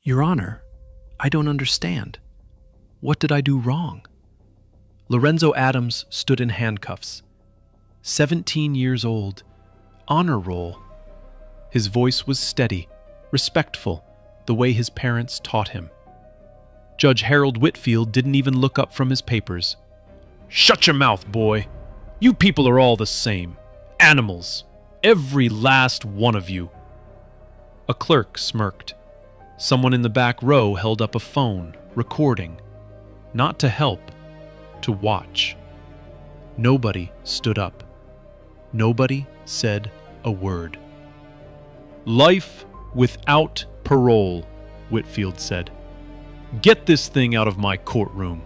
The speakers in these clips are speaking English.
Your Honor, I don't understand. What did I do wrong? Lorenzo Adams stood in handcuffs. 17 years old. Honor roll. His voice was steady, respectful, the way his parents taught him. Judge Harold Whitfield didn't even look up from his papers. "Shut your mouth, boy. You people are all the same. Animals. Every last one of you." A clerk smirked. Someone in the back row held up a phone, recording. Not to help, to watch. Nobody stood up. Nobody said a word. "Life without parole," Whitfield said. "Get this thing out of my courtroom."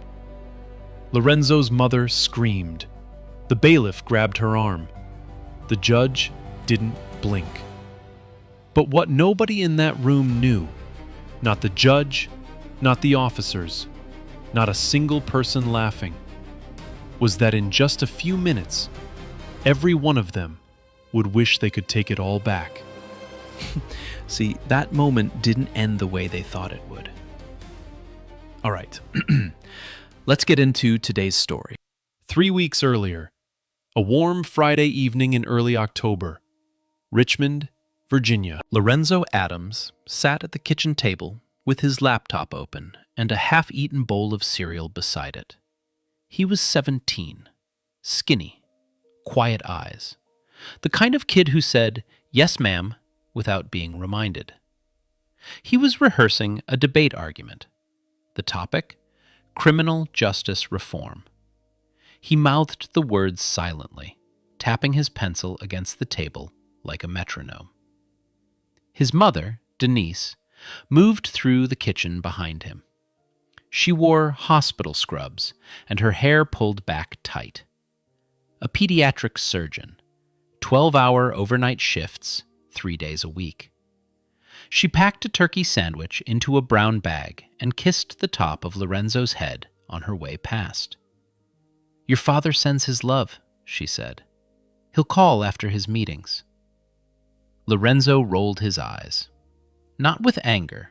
Lorenzo's mother screamed. The bailiff grabbed her arm. The judge didn't blink. But what nobody in that room knew, not the judge, not the officers, not a single person laughing, was that in just a few minutes, every one of them would wish they could take it all back. See, that moment didn't end the way they thought it would. All right, let's get into today's story. 3 weeks earlier, a warm Friday evening in early October, Richmond, Virginia. Lorenzo Adams sat at the kitchen table with his laptop open and a half-eaten bowl of cereal beside it. He was 17, skinny, quiet eyes, the kind of kid who said, "Yes, ma'am," without being reminded. He was rehearsing a debate argument. The topic? Criminal justice reform. He mouthed the words silently, tapping his pencil against the table like a metronome. His mother, Denise, moved through the kitchen behind him. She wore hospital scrubs and her hair pulled back tight. A pediatric surgeon, 12-hour overnight shifts, 3 days a week. She packed a turkey sandwich into a brown bag and kissed the top of Lorenzo's head on her way past. "Your father sends his love," she said. "He'll call after his meetings." Lorenzo rolled his eyes, not with anger,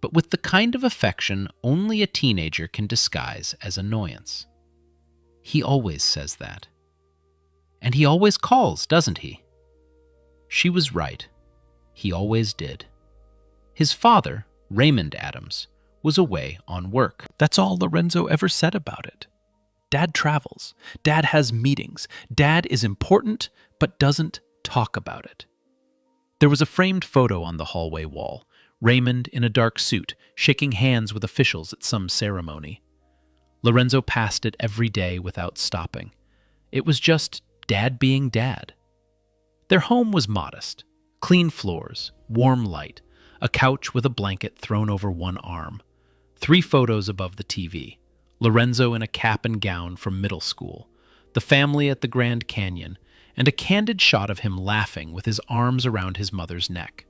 but with the kind of affection only a teenager can disguise as annoyance. "He always says that. And he always calls, doesn't he?" She was right. He always did. His father, Raymond Adams, was away on work. That's all Lorenzo ever said about it. Dad travels. Dad has meetings. Dad is important, but doesn't talk about it. There was a framed photo on the hallway wall, Raymond in a dark suit, shaking hands with officials at some ceremony. Lorenzo passed it every day without stopping. It was just Dad being Dad. Their home was modest. Clean floors, warm light, a couch with a blanket thrown over one arm, 3 photos above the TV, Lorenzo in a cap and gown from middle school, the family at the Grand Canyon, and a candid shot of him laughing with his arms around his mother's neck.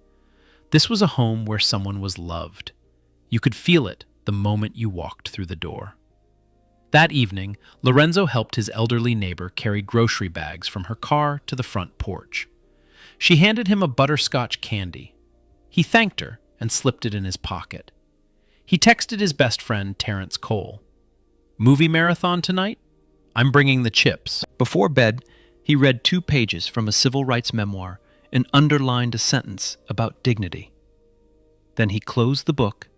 This was a home where someone was loved. You could feel it the moment you walked through the door. That evening, Lorenzo helped his elderly neighbor carry grocery bags from her car to the front porch. She handed him a butterscotch candy. He thanked her and slipped it in his pocket. He texted his best friend, Terrence Cole. "Movie marathon tonight? I'm bringing the chips." Before bed, he read 2 pages from a civil rights memoir and underlined a sentence about dignity. Then he closed the book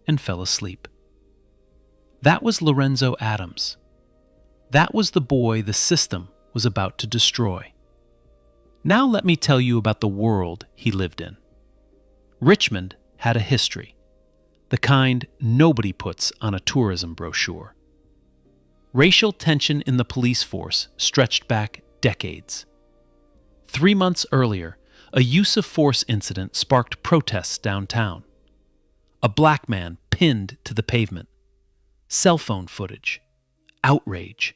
and fell asleep. That was Lorenzo Adams. That was the boy the system was about to destroy. Now let me tell you about the world he lived in. Richmond had a history, the kind nobody puts on a tourism brochure. Racial tension in the police force stretched back decades. 3 months earlier, a use of force incident sparked protests downtown. A black man pinned to the pavement. Cell phone footage, outrage,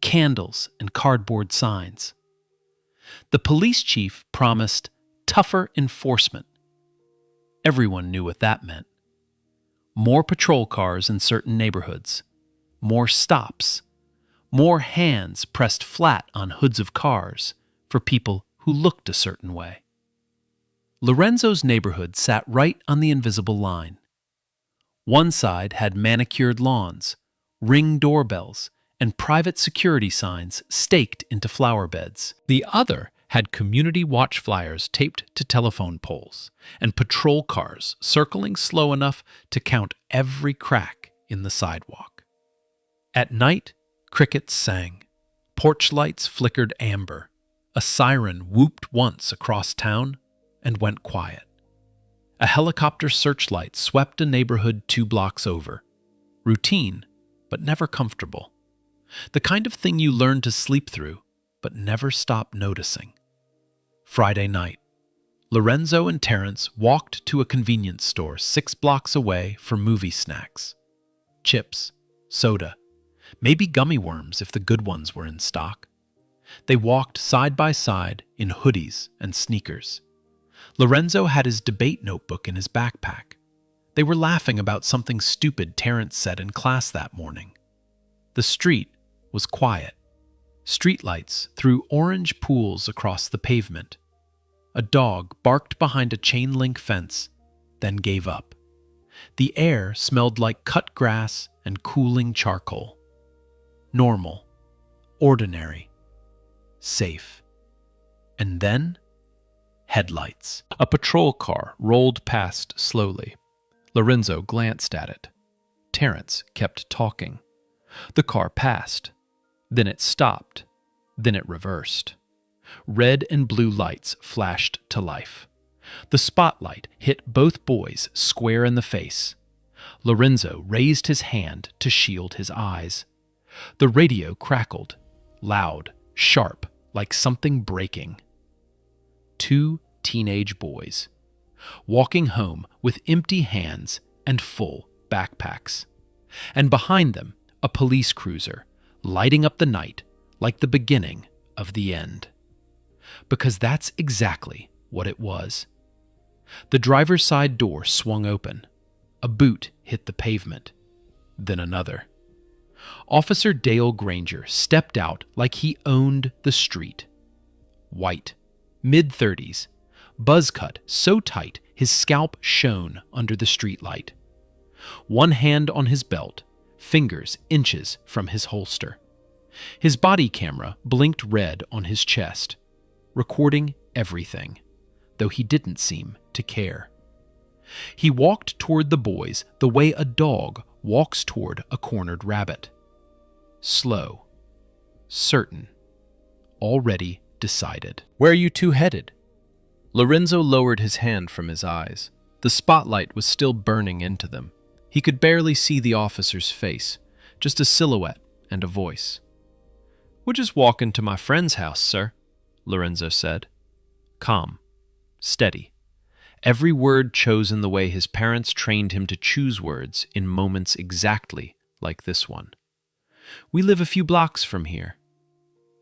candles and cardboard signs. The police chief promised tougher enforcement. Everyone knew what that meant. More patrol cars in certain neighborhoods, more stops, more hands pressed flat on hoods of cars for people who looked a certain way. Lorenzo's neighborhood sat right on the invisible line. One side had manicured lawns, Ring doorbells, and private security signs staked into flower beds. The other had community watch flyers taped to telephone poles and patrol cars circling slow enough to count every crack in the sidewalk. At night, crickets sang. Porch lights flickered amber. A siren whooped once across town and went quiet. A helicopter searchlight swept a neighborhood 2 blocks over. Routine, but never comfortable. The kind of thing you learn to sleep through, but never stop noticing. Friday night. Lorenzo and Terrence walked to a convenience store 6 blocks away for movie snacks. Chips, soda, maybe gummy worms if the good ones were in stock. They walked side by side in hoodies and sneakers. Lorenzo had his debate notebook in his backpack. They were laughing about something stupid Terrence said in class that morning. The street was quiet. Streetlights threw orange pools across the pavement. A dog barked behind a chain-link fence, then gave up. The air smelled like cut grass and cooling charcoal. Normal, ordinary, safe. And then, headlights. A patrol car rolled past slowly. Lorenzo glanced at it. Terrence kept talking. The car passed. Then it stopped. Then it reversed. Red and blue lights flashed to life. The spotlight hit both boys square in the face. Lorenzo raised his hand to shield his eyes. The radio crackled, loud, sharp, like something breaking. 2 teenage boys, walking home with empty hands and full backpacks. And behind them, a police cruiser, lighting up the night like the beginning of the end. Because that's exactly what it was. The driver's side door swung open. A boot hit the pavement. Then another. Officer Dale Granger stepped out like he owned the street. White, mid-30s, buzz cut so tight his scalp shone under the streetlight. One hand on his belt, fingers inches from his holster. His body camera blinked red on his chest, recording everything, though he didn't seem to care. He walked toward the boys the way a dog walks toward a cornered rabbit. Slow, certain, already decided. "Where are you two headed?" Lorenzo lowered his hand from his eyes. The spotlight was still burning into them. He could barely see the officer's face, just a silhouette and a voice. "We're just walking to my friend's house, sir," Lorenzo said. Calm, steady. Every word chosen the way his parents trained him to choose words in moments exactly like this one. "We live a few blocks from here."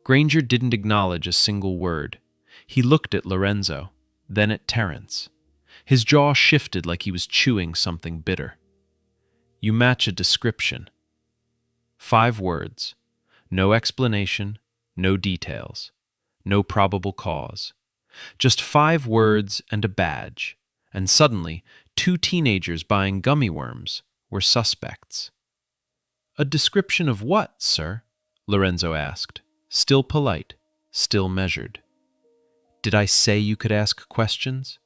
Granger didn't acknowledge a single word. He looked at Lorenzo, then at Terrence. His jaw shifted like he was chewing something bitter. "You match a description." 5 words. No explanation, no details, no probable cause. Just 5 words and a badge, and suddenly 2 teenagers buying gummy worms were suspects. "A description of what, sir?" Lorenzo asked, still polite, still measured. "Did I say you could ask questions?"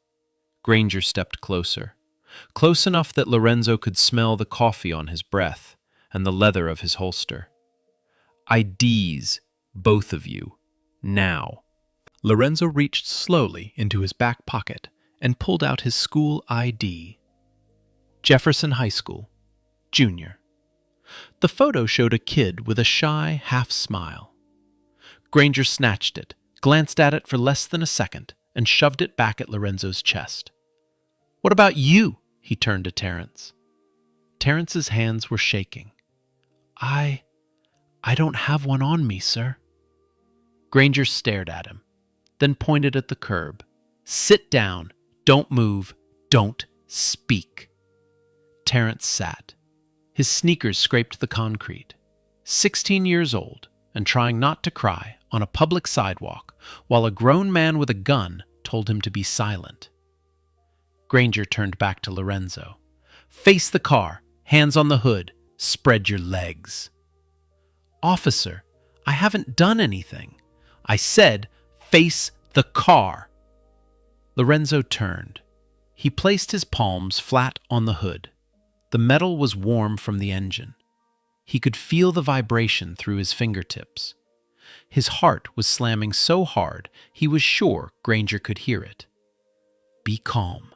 Granger stepped closer, close enough that Lorenzo could smell the coffee on his breath and the leather of his holster. "IDs, both of you, now." Lorenzo reached slowly into his back pocket and pulled out his school ID. Jefferson High School, Junior. The photo showed a kid with a shy half-smile. Granger snatched it, glanced at it for less than a second, and shoved it back at Lorenzo's chest. "What about you?" He turned to Terrence. Terrence's hands were shaking. I don't have one on me, sir." Granger stared at him, then pointed at the curb. "Sit down. Don't move. Don't speak." Terrence sat. His sneakers scraped the concrete. 16 years old and trying not to cry on a public sidewalk while a grown man with a gun told him to be silent. Granger turned back to Lorenzo. "Face the car. Hands on the hood. Spread your legs. Officer, I haven't done anything. I said, face the car. Lorenzo turned. He placed his palms flat on the hood. The metal was warm from the engine. He could feel the vibration through his fingertips. His heart was slamming so hard he was sure Granger could hear it. Be calm.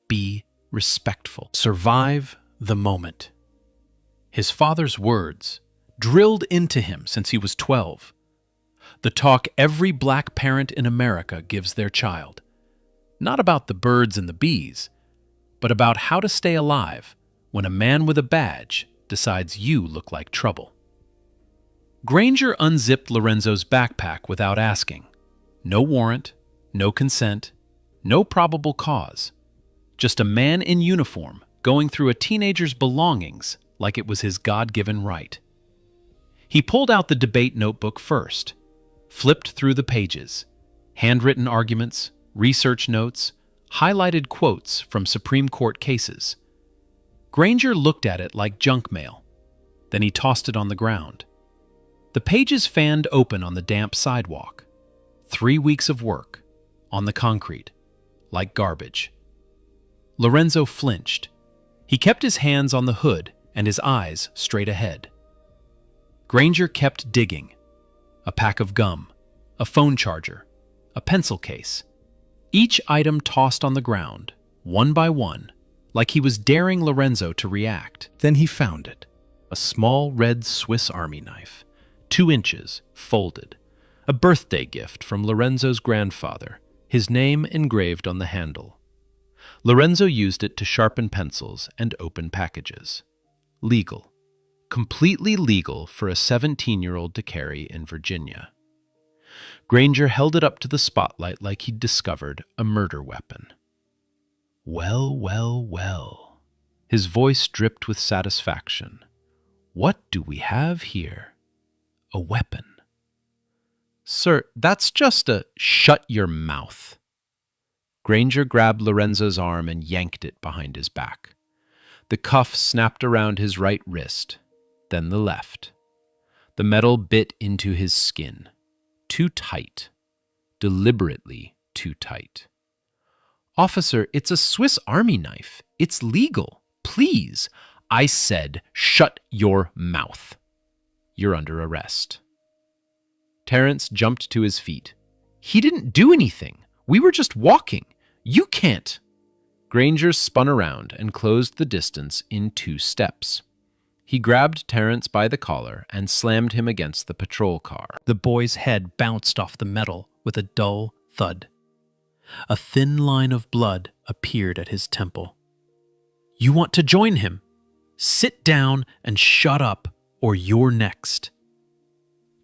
Be respectful. Survive the moment. His father's words, drilled into him since he was 12. The talk every black parent in America gives their child. Not about the birds and the bees, but about how to stay alive when a man with a badge decides you look like trouble. Granger unzipped Lorenzo's backpack without asking. No warrant, no consent, no probable cause. Just a man in uniform going through a teenager's belongings like it was his God-given right. He pulled out the debate notebook first, flipped through the pages, handwritten arguments, research notes, highlighted quotes from Supreme Court cases. Granger looked at it like junk mail. Then he tossed it on the ground. The pages fanned open on the damp sidewalk. 3 weeks of work, on the concrete, like garbage. Lorenzo flinched. He kept his hands on the hood and his eyes straight ahead. Granger kept digging. A pack of gum, a phone charger, a pencil case. Each item tossed on the ground, one by one, like he was daring Lorenzo to react. Then he found it. A small red Swiss Army knife, 2 inches, folded. A birthday gift from Lorenzo's grandfather, his name engraved on the handle. Lorenzo used it to sharpen pencils and open packages. Legal. Completely legal for a 17-year-old to carry in Virginia. Granger held it up to the spotlight like he'd discovered a murder weapon. Well, well, well. His voice dripped with satisfaction. What do we have here? A weapon. Sir, that's just a— Shut your mouth. Granger grabbed Lorenzo's arm and yanked it behind his back. The cuff snapped around his right wrist, then the left. The metal bit into his skin. Too tight. Deliberately too tight. Officer, it's a Swiss Army knife. It's legal. Please. I said, shut your mouth. You're under arrest. Terrence jumped to his feet. He didn't do anything. We were just walking. You can't. Granger spun around and closed the distance in 2 steps. He grabbed Terrence by the collar and slammed him against the patrol car. The boy's head bounced off the metal with a dull thud. A thin line of blood appeared at his temple. You want to join him? Sit down and shut up, or you're next.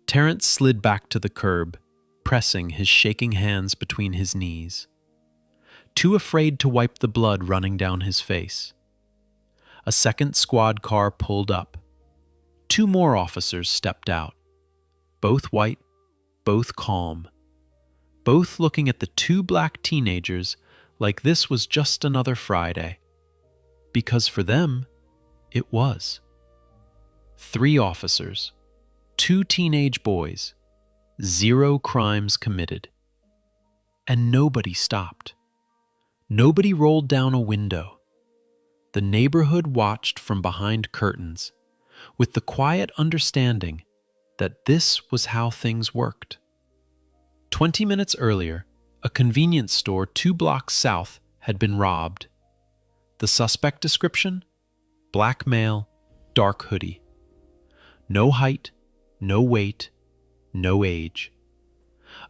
Terrence slid back to the curb, pressing his shaking hands between his knees. Too afraid to wipe the blood running down his face. A second squad car pulled up. 2 more officers stepped out. Both white, both calm. Both looking at the 2 black teenagers like this was just another Friday. Because for them, it was. 3 officers, 2 teenage boys, 0 crimes committed. And nobody stopped. Nobody rolled down a window. The neighborhood watched from behind curtains, with the quiet understanding that this was how things worked. 20 minutes earlier, a convenience store 2 blocks south had been robbed. The suspect description? Black male, dark hoodie. No height, no weight, no age.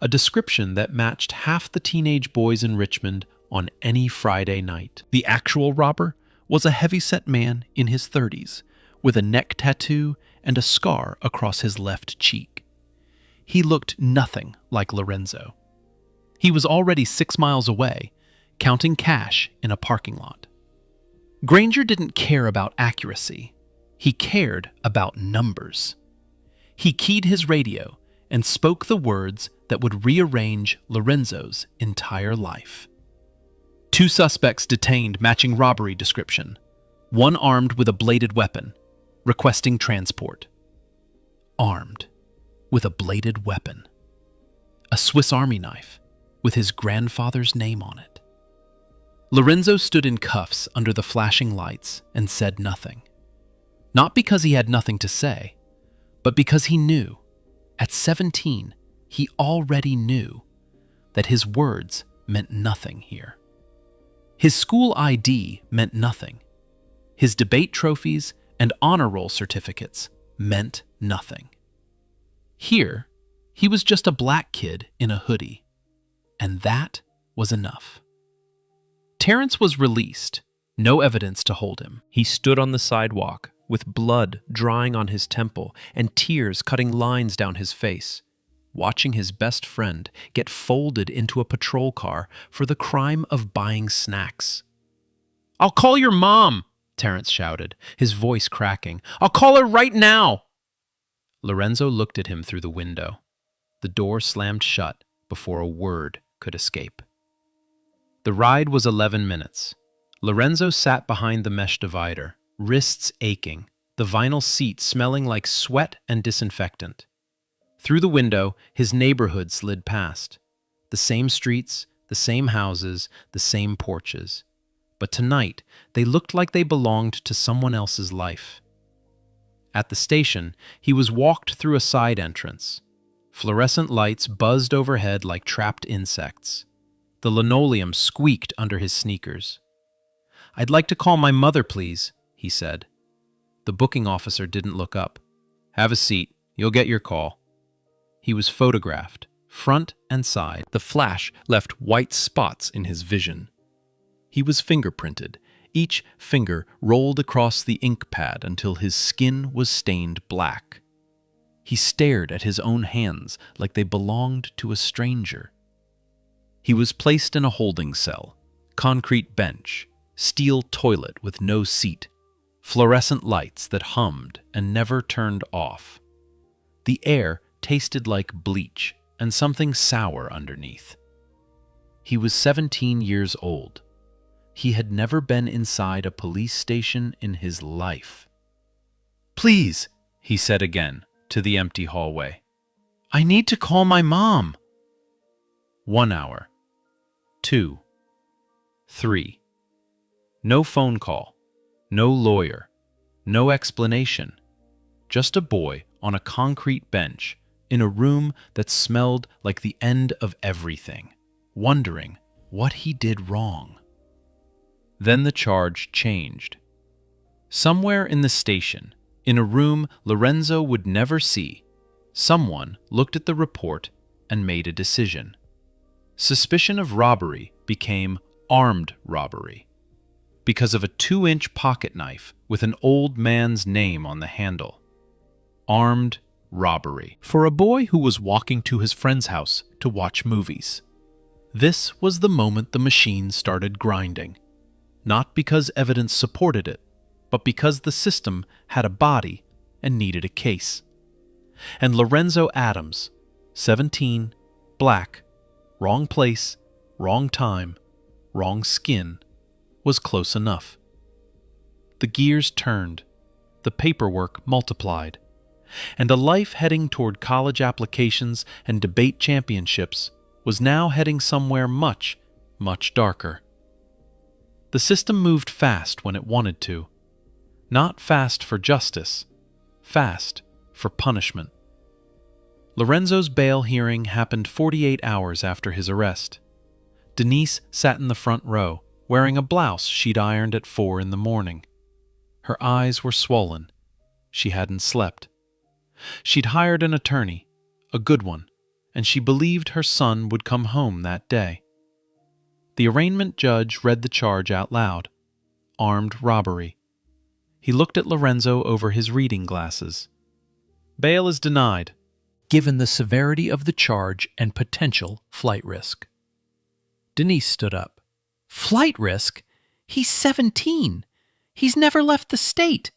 A description that matched half the teenage boys in Richmond on any Friday night. The actual robber was a heavy-set man in his 30s, with a neck tattoo and a scar across his left cheek. He looked nothing like Lorenzo. He was already 6 miles away, counting cash in a parking lot. Granger didn't care about accuracy. He cared about numbers. He keyed his radio and spoke the words that would rearrange Lorenzo's entire life. 2 suspects detained matching robbery description. one armed with a bladed weapon, requesting transport. Armed with a bladed weapon. A Swiss Army knife with his grandfather's name on it. Lorenzo stood in cuffs under the flashing lights and said nothing. Not because he had nothing to say, but because he knew, at 17, he already knew that his words meant nothing here. His school ID meant nothing. His debate trophies and honor roll certificates meant nothing. Here, he was just a black kid in a hoodie, and that was enough. Terrence was released, no evidence to hold him. He stood on the sidewalk, with blood drying on his temple and tears cutting lines down his face, watching his best friend get folded into a patrol car for the crime of buying snacks. "I'll call your mom," Terrence shouted, his voice cracking. "I'll call her right now." Lorenzo looked at him through the window. The door slammed shut before a word could escape. The ride was 11 minutes. Lorenzo sat behind the mesh divider, wrists aching, the vinyl seat smelling like sweat and disinfectant. Through the window, his neighborhood slid past. The same streets, the same houses, the same porches. But tonight, they looked like they belonged to someone else's life. At the station, he was walked through a side entrance. Fluorescent lights buzzed overhead like trapped insects. The linoleum squeaked under his sneakers. "I'd like to call my mother, please," he said. The booking officer didn't look up. "Have a seat. You'll get your call." He was photographed, front and side. The flash left white spots in his vision. He was fingerprinted, each finger rolled across the ink pad until his skin was stained black. He stared at his own hands like they belonged to a stranger. He was placed in a holding cell, concrete bench, steel toilet with no seat, fluorescent lights that hummed and never turned off. The air tasted like bleach and something sour underneath. He was 17 years old. He had never been inside a police station in his life. "Please," he said again to the empty hallway. "I need to call my mom." 1 hour. 2. 3. No phone call. No lawyer. No explanation. Just a boy on a concrete bench in a room that smelled like the end of everything, wondering what he did wrong. Then the charge changed. Somewhere in the station, in a room Lorenzo would never see, someone looked at the report and made a decision. Suspicion of robbery became armed robbery because of a 2-inch pocket knife with an old man's name on the handle. Armed robbery for a boy who was walking to his friend's house to watch movies. This was the moment the machine started grinding. Not because evidence supported it, but because the system had a body and needed a case. And Lorenzo Adams, 17, black, wrong place, wrong time, wrong skin, was close enough. The gears turned, the paperwork multiplied, and a life heading toward college applications and debate championships was now heading somewhere much, much darker. The system moved fast when it wanted to. Not fast for justice, fast for punishment. Lorenzo's bail hearing happened 48 hours after his arrest. Denise sat in the front row, wearing a blouse she'd ironed at 4 in the morning. Her eyes were swollen. She hadn't slept. She'd hired an attorney, a good one, and she believed her son would come home that day. The arraignment judge read the charge out loud. Armed robbery. He looked at Lorenzo over his reading glasses. Bail is denied, given the severity of the charge and potential flight risk. Denise stood up. Flight risk? He's 17. He's never left the state.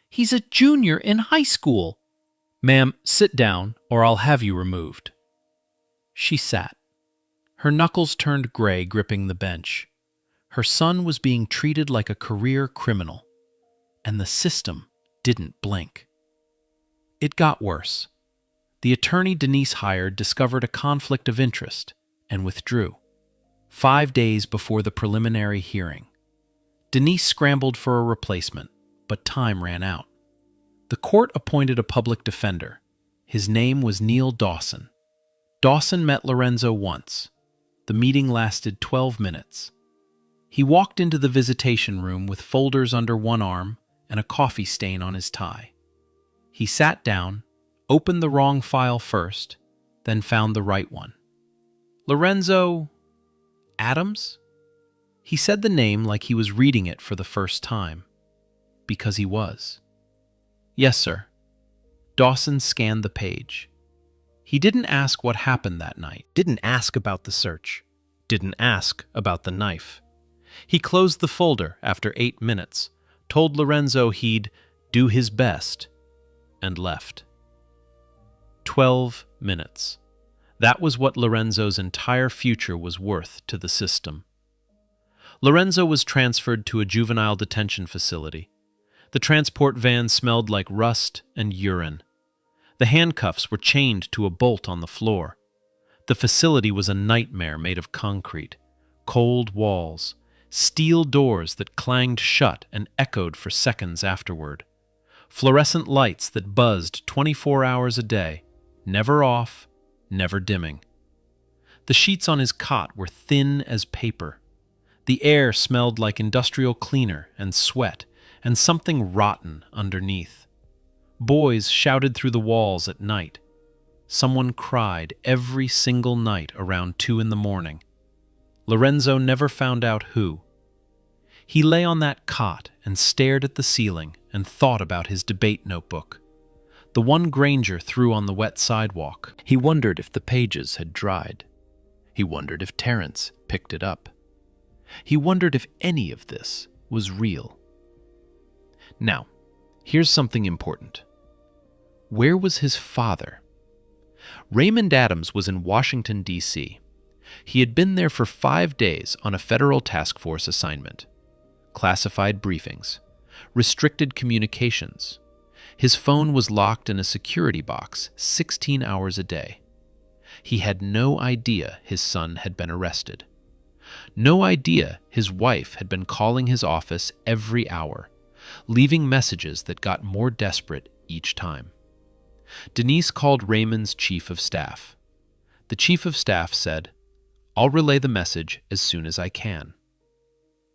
He's a junior in high school. Ma'am, sit down or I'll have you removed. She sat. Her knuckles turned gray gripping the bench. Her son was being treated like a career criminal. and the system didn't blink. It got worse. The attorney Denise hired discovered a conflict of interest and withdrew, 5 days before the preliminary hearing. Denise scrambled for a replacement, but time ran out. The court appointed a public defender. His name was Neil Dawson. Dawson met Lorenzo once. The meeting lasted 12 minutes. He walked into the visitation room with folders under one arm and a coffee stain on his tie. He sat down, opened the wrong file first, then found the right one. Lorenzo Adams? He said the name like he was reading it for the first time, because he was. Yes, sir. Dawson scanned the page. He didn't ask what happened that night, didn't ask about the search, didn't ask about the knife. He closed the folder after 8 minutes, told Lorenzo he'd do his best, and left. 12 minutes. That was what Lorenzo's entire future was worth to the system. Lorenzo was transferred to a juvenile detention facility. The transport van smelled like rust and urine. The handcuffs were chained to a bolt on the floor. The facility was a nightmare made of concrete, cold walls, steel doors that clanged shut and echoed for seconds afterward, fluorescent lights that buzzed 24 hours a day, never off, never dimming. The sheets on his cot were thin as paper. The air smelled like industrial cleaner and sweat and something rotten underneath. Boys shouted through the walls at night. Someone cried every single night around 2 in the morning. Lorenzo never found out who. He lay on that cot and stared at the ceiling and thought about his debate notebook, the one Granger threw on the wet sidewalk. He wondered if the pages had dried. He wondered if Terrence picked it up. He wondered if any of this was real. Now, here's something important. Where was his father? Raymond Adams was in Washington, D.C. He had been there for 5 days on a federal task force assignment. Classified briefings, restricted communications. His phone was locked in a security box 16 hours a day. He had no idea his son had been arrested. No idea his wife had been calling his office every hour, leaving messages that got more desperate each time. Denise called Raymond's chief of staff. The chief of staff said, "I'll relay the message as soon as I can."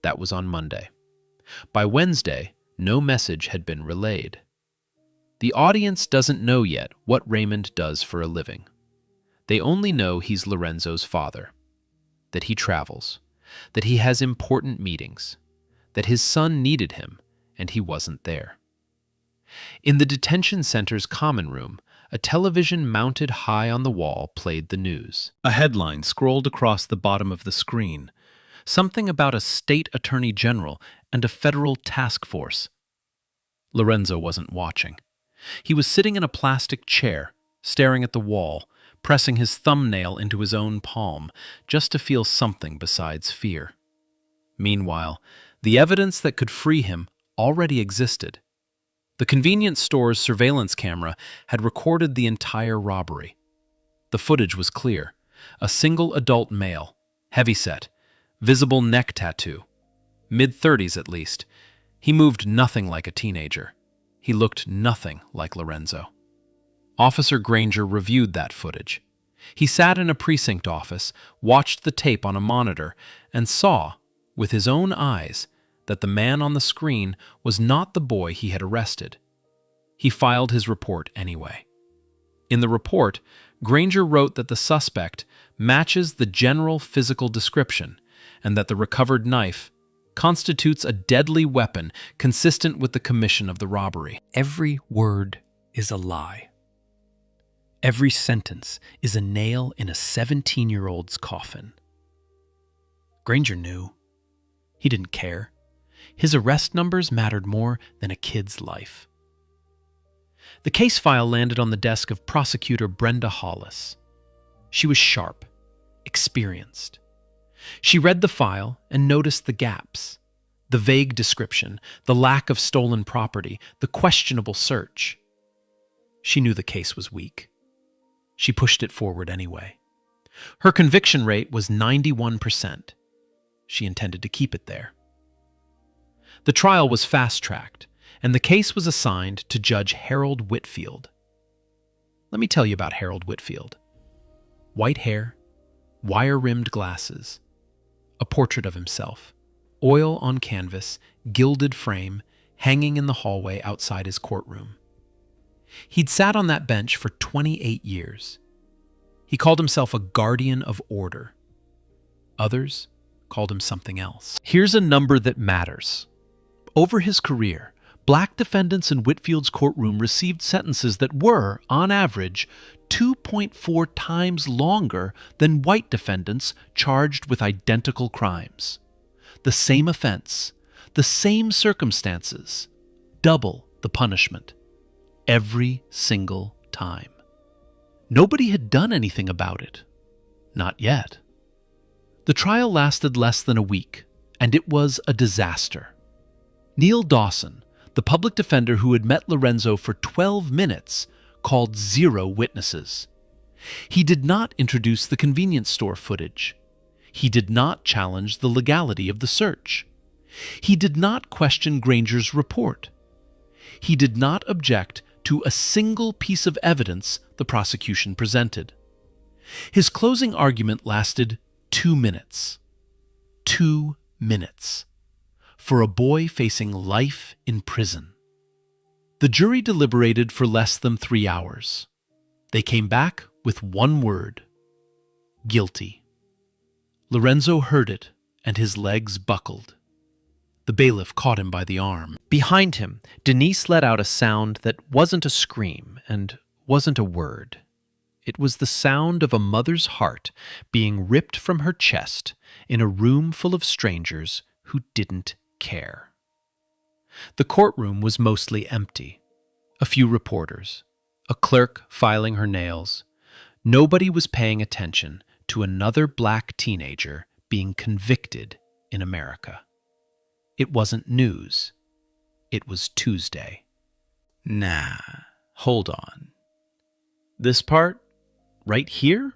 That was on Monday. By Wednesday, no message had been relayed. The audience doesn't know yet what Raymond does for a living. They only know he's Lorenzo's father, that he travels, that he has important meetings, that his son needed him and he wasn't there. In the detention center's common room, a television mounted high on the wall played the news. A headline scrolled across the bottom of the screen, something about a state attorney general and a federal task force. Lorenzo wasn't watching. He was sitting in a plastic chair, staring at the wall, pressing his thumbnail into his own palm, just to feel something besides fear. Meanwhile, the evidence that could free him already existed. The convenience store's surveillance camera had recorded the entire robbery. The footage was clear. A single adult male, heavyset, visible neck tattoo, mid-30s at least. He moved nothing like a teenager. He looked nothing like Lorenzo. Officer Granger reviewed that footage. He sat in a precinct office, watched the tape on a monitor, and saw, with his own eyes, that the man on the screen was not the boy he had arrested. He filed his report anyway. In the report, Granger wrote that the suspect matches the general physical description and that the recovered knife constitutes a deadly weapon consistent with the commission of the robbery. Every word is a lie. Every sentence is a nail in a 17-year-old's coffin. Granger knew. He didn't care. His arrest numbers mattered more than a kid's life. The case file landed on the desk of prosecutor Brenda Hollis. She was sharp, experienced. She read the file and noticed the gaps, The vague description, the lack of stolen property, the questionable search. She knew the case was weak. She pushed it forward anyway. Her conviction rate was 91%. She intended to keep it there. The trial was fast-tracked, and the case was assigned to Judge Harold Whitfield. Let me tell you about Harold Whitfield. White hair, wire-rimmed glasses, a portrait of himself, oil on canvas, gilded frame, hanging in the hallway outside his courtroom. He'd sat on that bench for 28 years. He called himself a guardian of order. Others called him something else. Here's a number that matters. Over his career, black defendants in Whitfield's courtroom received sentences that were, on average, 2.4 times longer than white defendants charged with identical crimes. The same offense, the same circumstances, double the punishment. Every single time. Nobody had done anything about it. Not yet. The trial lasted less than a week, and it was a disaster. Neil Dawson, the public defender who had met Lorenzo for 12 minutes, called 0 witnesses. He did not introduce the convenience store footage. He did not challenge the legality of the search. He did not question Granger's report. He did not object to a single piece of evidence the prosecution presented. His closing argument lasted 2 minutes. 2 minutes. For a boy facing life in prison. The jury deliberated for less than 3 hours. They came back with one word: guilty. Lorenzo heard it, and his legs buckled. The bailiff caught him by the arm. Behind him, Denise let out a sound that wasn't a scream and wasn't a word. It was the sound of a mother's heart being ripped from her chest in a room full of strangers who didn't care. The courtroom was mostly empty. A few reporters, a clerk filing her nails. Nobody was paying attention to another black teenager being convicted in America. It wasn't news. It was Tuesday. Nah, hold on. This part? Right here?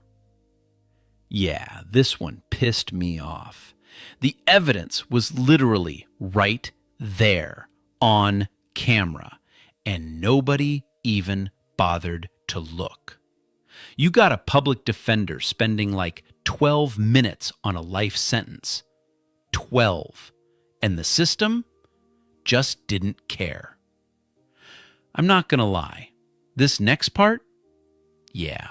Yeah, this one pissed me off. The evidence was literally right there, on camera, and nobody even bothered to look. You got a public defender spending like 12 minutes on a life sentence. 12. And the system just didn't care. I'm not gonna lie. This next part? Yeah,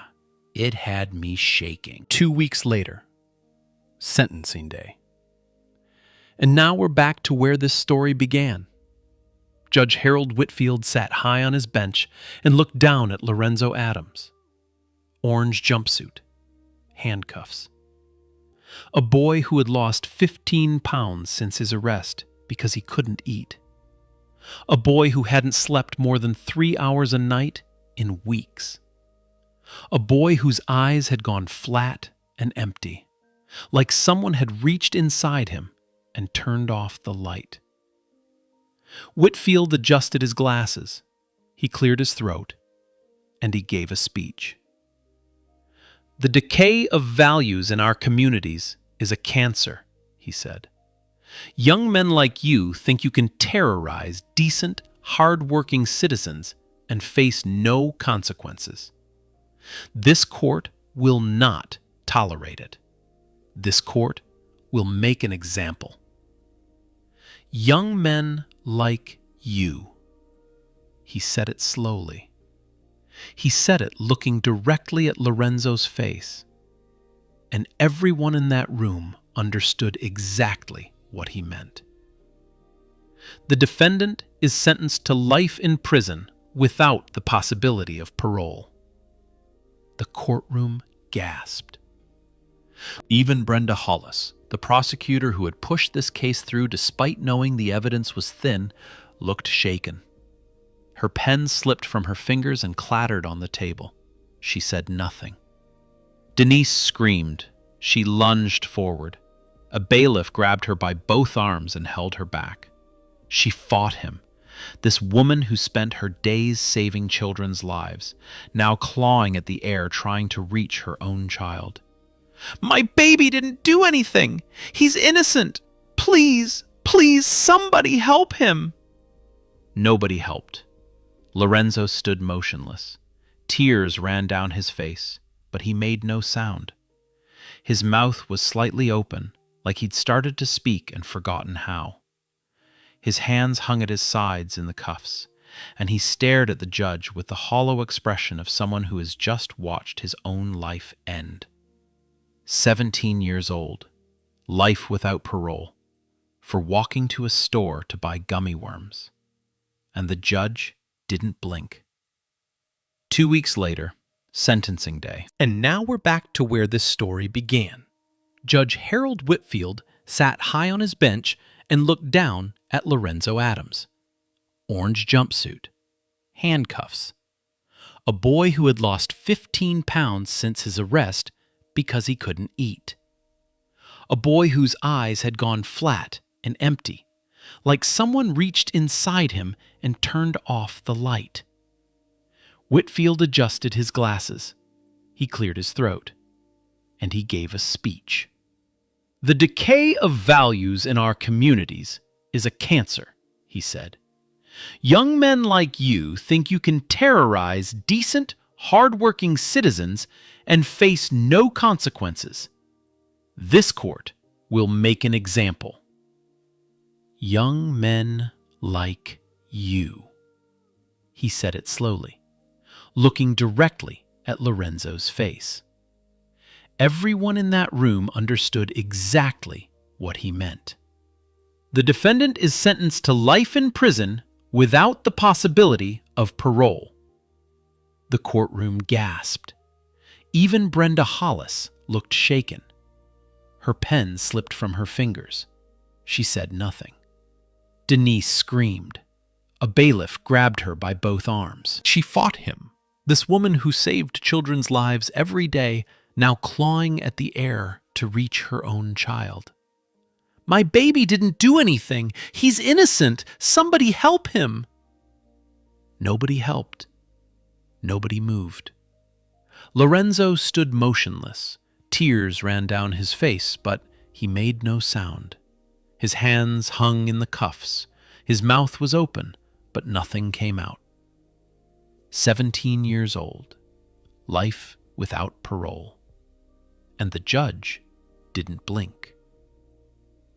it had me shaking. 2 weeks later, sentencing day. And now we're back to where this story began. Judge Harold Whitfield sat high on his bench and looked down at Lorenzo Adams. Orange jumpsuit, handcuffs. A boy who had lost 15 pounds since his arrest because he couldn't eat. A boy who hadn't slept more than 3 hours a night in weeks. A boy whose eyes had gone flat and empty, like someone had reached inside him and turned off the light. Whitfield adjusted his glasses. He cleared his throat, and he gave a speech. The decay of values in our communities is a cancer, he said. Young men like you think you can terrorize decent, hard-working citizens and face no consequences. This court will not tolerate it. This court will make an example. Young men like you. He said it slowly. He said it looking directly at Lorenzo's face. And everyone in that room understood exactly what he meant. The defendant is sentenced to life in prison without the possibility of parole. The courtroom gasped. Even Brenda Hollis, the prosecutor who had pushed this case through despite knowing the evidence was thin, looked shaken. Her pen slipped from her fingers and clattered on the table. She said nothing. Denise screamed. She lunged forward. A bailiff grabbed her by both arms and held her back. She fought him. This woman who spent her days saving children's lives, now clawing at the air trying to reach her own child. "My baby didn't do anything! He's innocent! Please, please, somebody help him!" Nobody helped. Lorenzo stood motionless. Tears ran down his face, but he made no sound. His mouth was slightly open, like he'd started to speak and forgotten how. His hands hung at his sides in the cuffs, and he stared at the judge with the hollow expression of someone who has just watched his own life end. 17 years old, life without parole, for walking to a store to buy gummy worms. And the judge didn't blink. 2 weeks later, sentencing day. And now we're back to where this story began. Judge Harold Whitfield sat high on his bench and looked down at Lorenzo Adams. Orange jumpsuit, handcuffs. A boy who had lost 15 pounds since his arrest because he couldn't eat. A boy whose eyes had gone flat and empty, like someone reached inside him and turned off the light. Whitfield adjusted his glasses. He cleared his throat, and he gave a speech. "The decay of values in our communities is a cancer," he said. "Young men like you think you can terrorize decent, hard-working citizens and face no consequences. This court will make an example." "Young men like you," he said it slowly, looking directly at Lorenzo's face. Everyone in that room understood exactly what he meant. "The defendant is sentenced to life in prison without the possibility of parole." The courtroom gasped. Even Brenda Hollis looked shaken. Her pen slipped from her fingers. She said nothing. Denise screamed. A bailiff grabbed her by both arms. She fought him. This woman who saved children's lives every day, now clawing at the air to reach her own child. "My baby didn't do anything. He's innocent. Somebody help him." Nobody helped. Nobody moved. Lorenzo stood motionless. Tears ran down his face, but he made no sound. His hands hung in the cuffs. His mouth was open, but nothing came out. 17 years old, life without parole. And the judge didn't blink.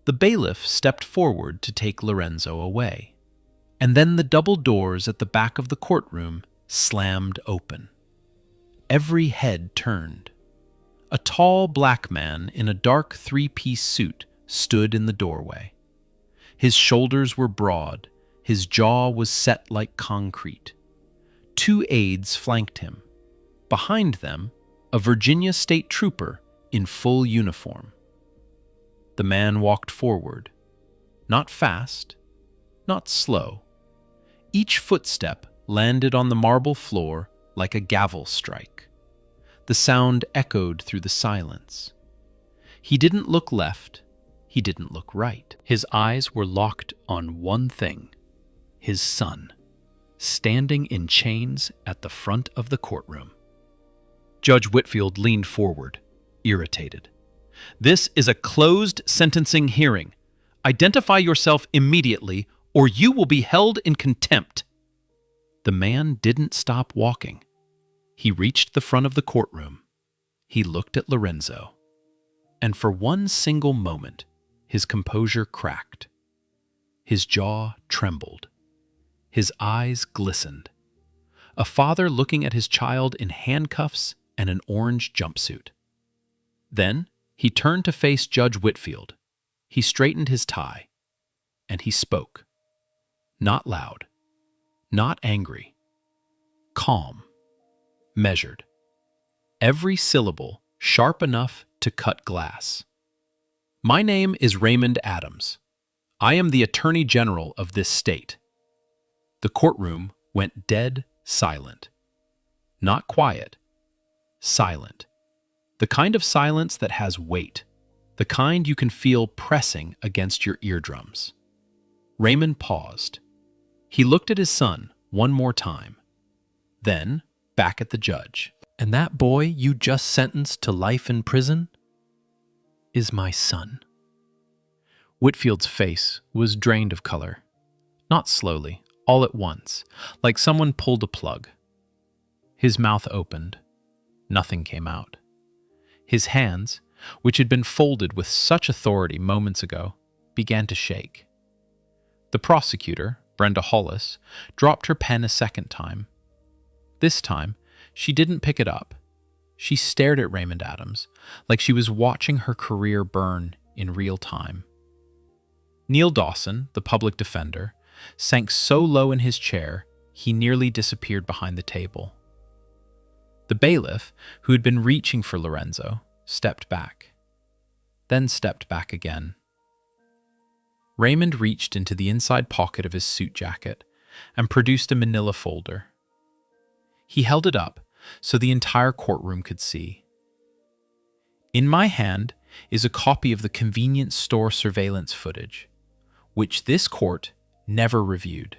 The bailiff stepped forward to take Lorenzo away, and then the double doors at the back of the courtroom slammed open. Every head turned. A tall black man in a dark three-piece suit stood in the doorway. His shoulders were broad, his jaw was set like concrete. 2 aides flanked him. Behind them, a Virginia state trooper in full uniform. The man walked forward, not fast, not slow. Each footstep landed on the marble floor like a gavel strike. The sound echoed through the silence. He didn't look left, he didn't look right. His eyes were locked on one thing: his son, standing in chains at the front of the courtroom. Judge Whitfield leaned forward, irritated. "This is a closed sentencing hearing. Identify yourself immediately, or you will be held in contempt." The man didn't stop walking. He reached the front of the courtroom. He looked at Lorenzo. And for one single moment, his composure cracked. His jaw trembled. His eyes glistened. A father looking at his child in handcuffs and an orange jumpsuit. Then he turned to face Judge Whitfield. He straightened his tie, and he spoke. Not loud, not angry, calm, measured. Every syllable sharp enough to cut glass. "My name is Raymond Adams. I am the Attorney General of this state." The courtroom went dead silent. Not quiet, silent. The kind of silence that has weight. the kind you can feel pressing against your eardrums. Raymond paused. He looked at his son one more time, then back at the judge. And that boy you just sentenced to life in prison is my son. Whitfield's face was drained of color. Not slowly, all at once, like someone pulled a plug. His mouth opened. Nothing came out. His hands, which had been folded with such authority moments ago, began to shake. The prosecutor, Brenda Hollis, dropped her pen a second time. This time, she didn't pick it up. She stared at Raymond Adams like she was watching her career burn in real time. Neil Dawson, the public defender, sank so low in his chair he nearly disappeared behind the table. The bailiff, who had been reaching for Lorenzo, stepped back, then stepped back again. Raymond reached into the inside pocket of his suit jacket and produced a manila folder. He held it up so the entire courtroom could see. In my hand is a copy of the convenience store surveillance footage, which this court never reviewed,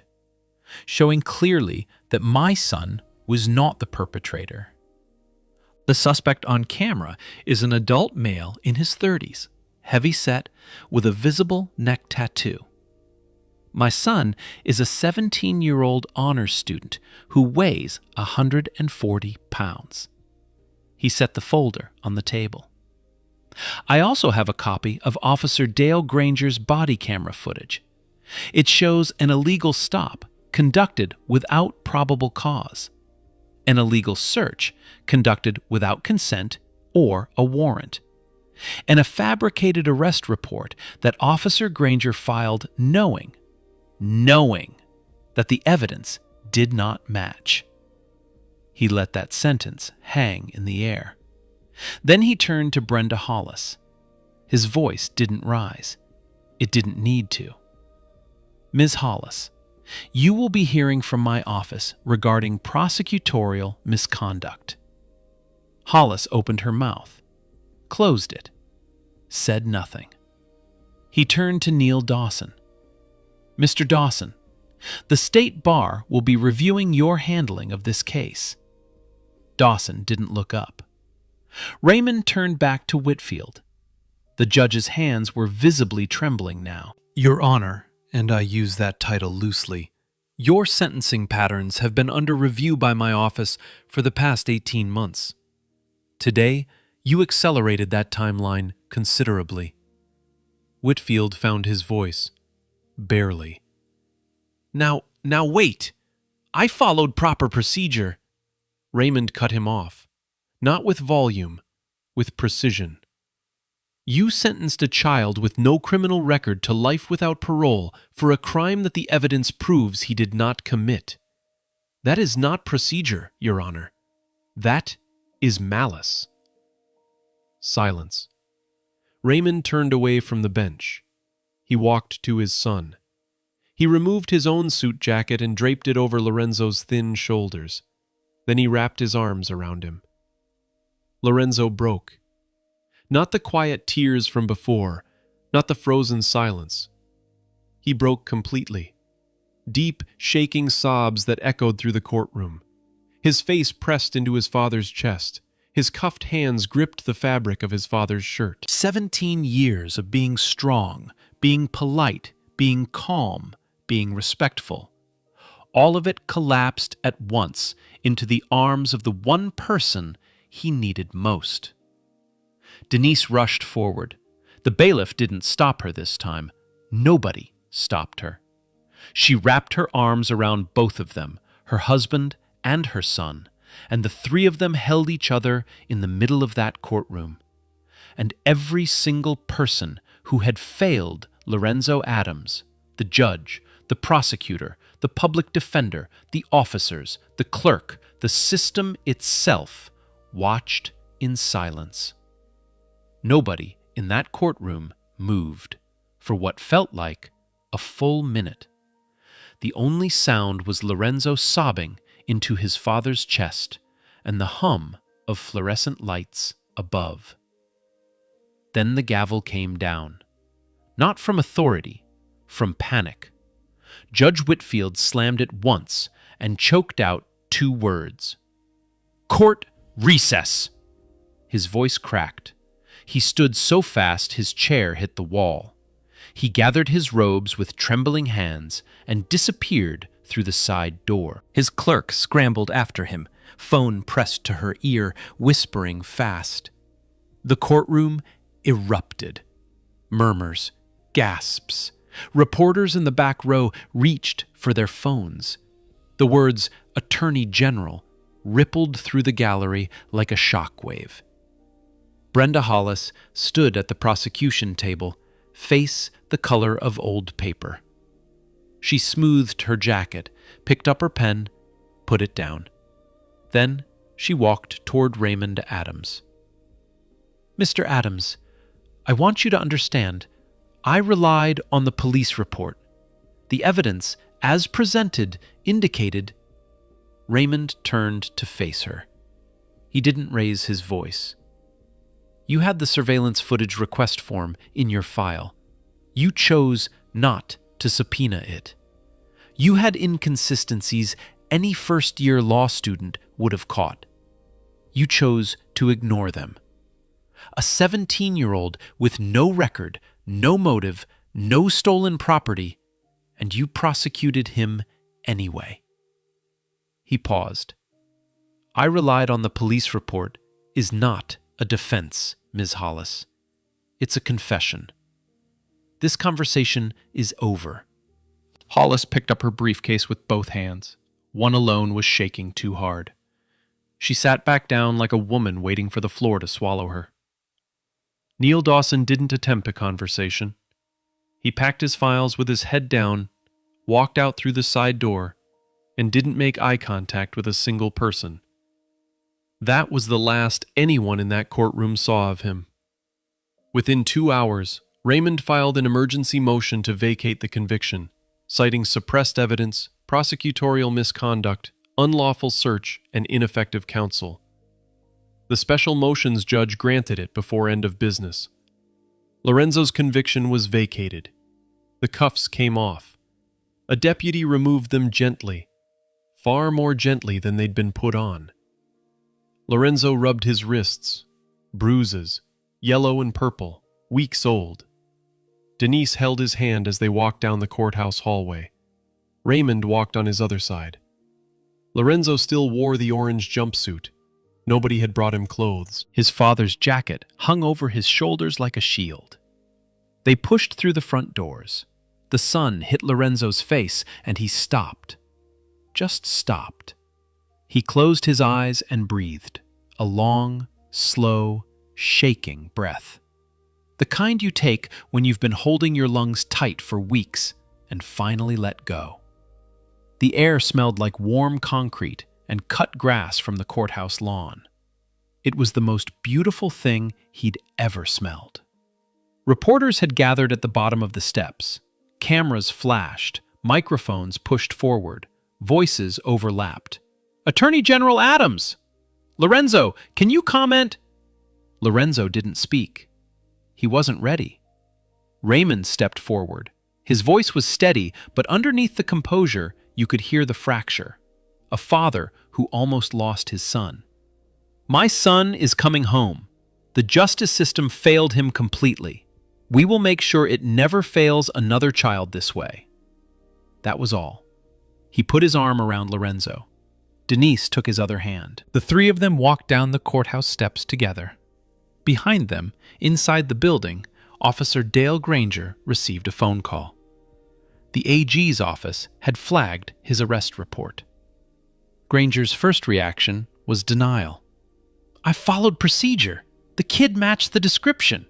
showing clearly that my son was not the perpetrator. The suspect on camera is an adult male in his 30s, heavy-set, with a visible neck tattoo. My son is a 17-year-old honors student who weighs 140 pounds. He set the folder on the table. I also have a copy of Officer Dale Granger's body camera footage. It shows an illegal stop conducted without probable cause, an illegal search conducted without consent or a warrant, and a fabricated arrest report that Officer Granger filed knowing that the evidence did not match. He let that sentence hang in the air. Then he turned to Brenda Hollis. His voice didn't rise. It didn't need to. Ms. Hollis, you will be hearing from my office regarding prosecutorial misconduct. Hollis opened her mouth, closed it, said nothing. He turned to Neil Dawson. Mr. Dawson, the State Bar will be reviewing your handling of this case. Dawson didn't look up. Raymond turned back to Whitfield. The judge's hands were visibly trembling now. Your Honor, and I use that title loosely, your sentencing patterns have been under review by my office for the past 18 months. Today, you accelerated that timeline considerably. Whitfield found his voice. Barely. Now wait! I followed proper procedure. Raymond cut him off. Not with volume, with precision. You sentenced a child with no criminal record to life without parole for a crime that the evidence proves he did not commit. That is not procedure, Your Honor. That is malice. Silence. Raymond turned away from the bench. He walked to his son. He removed his own suit jacket and draped it over Lorenzo's thin shoulders. Then he wrapped his arms around him. Lorenzo broke. Not the quiet tears from before, not the frozen silence. He broke completely. Deep, shaking sobs that echoed through the courtroom. His face pressed into his father's chest. His cuffed hands gripped the fabric of his father's shirt. 17 years of being strong, being polite, being calm, being respectful. All of it collapsed at once into the arms of the one person he needed most. Denise rushed forward. The bailiff didn't stop her this time. Nobody stopped her. She wrapped her arms around both of them, her husband and her son, and the three of them held each other in the middle of that courtroom. And every single person who had failed Lorenzo Adams, the judge, the prosecutor, the public defender, the officers, the clerk, the system itself, watched in silence. Nobody in that courtroom moved for what felt like a full minute. The only sound was Lorenzo sobbing into his father's chest and the hum of fluorescent lights above. Then the gavel came down. Not from authority, from panic. Judge Whitfield slammed it once and choked out 2 words. "Court recess!" His voice cracked. He stood so fast his chair hit the wall. He gathered his robes with trembling hands and disappeared through the side door. His clerk scrambled after him, phone pressed to her ear, whispering fast. The courtroom erupted. Murmurs, gasps. Reporters in the back row reached for their phones. The words "Attorney General" rippled through the gallery like a shockwave. Brenda Hollis stood at the prosecution table, face the color of old paper. She smoothed her jacket, picked up her pen, put it down. Then she walked toward Raymond Adams. "Mr. Adams, I want you to understand, I relied on the police report. The evidence, as presented, indicated—" Raymond turned to face her. He didn't raise his voice. "You had the surveillance footage request form in your file. You chose not to subpoena it. You had inconsistencies any first-year law student would have caught. You chose to ignore them. A 17-year-old with no record, no motive, no stolen property, and you prosecuted him anyway." He paused. "I relied on the police report" is not a defense, Ms. Hollis. It's a confession. This conversation is over. Hollis picked up her briefcase with both hands. One alone was shaking too hard. She sat back down like a woman waiting for the floor to swallow her. Neil Dawson didn't attempt a conversation. He packed his files with his head down, walked out through the side door, and didn't make eye contact with a single person. That was the last anyone in that courtroom saw of him. Within 2 hours, Raymond filed an emergency motion to vacate the conviction, citing suppressed evidence, prosecutorial misconduct, unlawful search, and ineffective counsel. The special motions judge granted it before end of business. Lorenzo's conviction was vacated. The cuffs came off. A deputy removed them gently, far more gently than they'd been put on. Lorenzo rubbed his wrists, bruises, yellow and purple, weeks old. Denise held his hand as they walked down the courthouse hallway. Raymond walked on his other side. Lorenzo still wore the orange jumpsuit. Nobody had brought him clothes. His father's jacket hung over his shoulders like a shield. They pushed through the front doors. The sun hit Lorenzo's face, and he stopped. Just stopped. He closed his eyes and breathed, a long, slow, shaking breath. The kind you take when you've been holding your lungs tight for weeks and finally let go. The air smelled like warm concrete and cut grass from the courthouse lawn. It was the most beautiful thing he'd ever smelled. Reporters had gathered at the bottom of the steps. Cameras flashed, microphones pushed forward, voices overlapped. "Attorney General Adams! Lorenzo, can you comment?" Lorenzo didn't speak. He wasn't ready. Raymond stepped forward. His voice was steady, but underneath the composure, you could hear the fracture. A father who almost lost his son. "My son is coming home. The justice system failed him completely. We will make sure it never fails another child this way." That was all. He put his arm around Lorenzo. Denise took his other hand. The three of them walked down the courthouse steps together. Behind them, inside the building, Officer Dale Granger received a phone call. The AG's office had flagged his arrest report. Granger's first reaction was denial. "I followed procedure. The kid matched the description."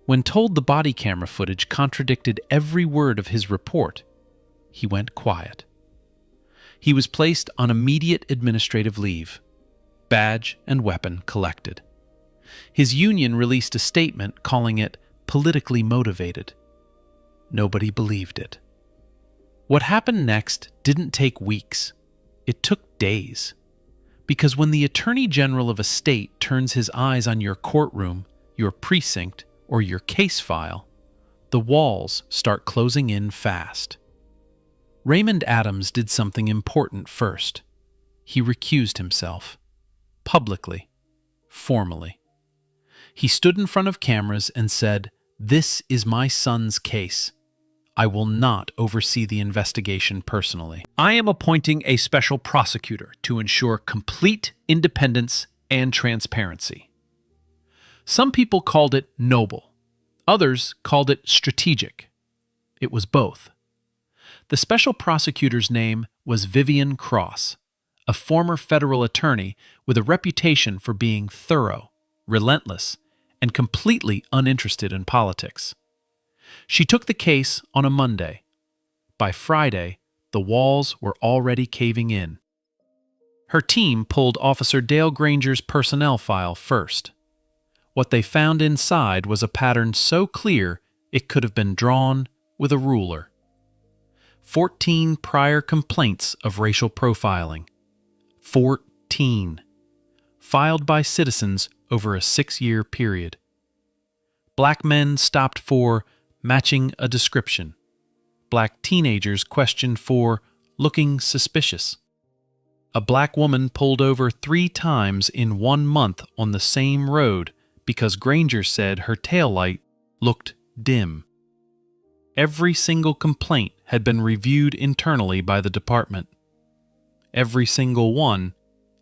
When told the body camera footage contradicted every word of his report, he went quiet. He was placed on immediate administrative leave. Badge and weapon collected. His union released a statement calling it politically motivated. Nobody believed it. What happened next didn't take weeks. It took days. Because when the Attorney General of a state turns his eyes on your courtroom, your precinct, or your case file, the walls start closing in fast. Raymond Adams did something important first. He recused himself. Publicly. Formally. He stood in front of cameras and said, "This is my son's case. I will not oversee the investigation personally. I am appointing a special prosecutor to ensure complete independence and transparency." Some people called it noble. Others called it strategic. It was both. The special prosecutor's name was Vivian Cross, a former federal attorney with a reputation for being thorough, relentless, and completely uninterested in politics. She took the case on a Monday. By Friday, the walls were already caving in. Her team pulled Officer Dale Granger's personnel file first. What they found inside was a pattern so clear it could have been drawn with a ruler. 14 prior complaints of racial profiling. 14. Filed by citizens over a 6-year period. Black men stopped for matching a description. Black teenagers questioned for looking suspicious. A black woman pulled over 3 times in 1 month on the same road because Granger said her taillight looked dim. Every single complaint had been reviewed internally by the department. Every single one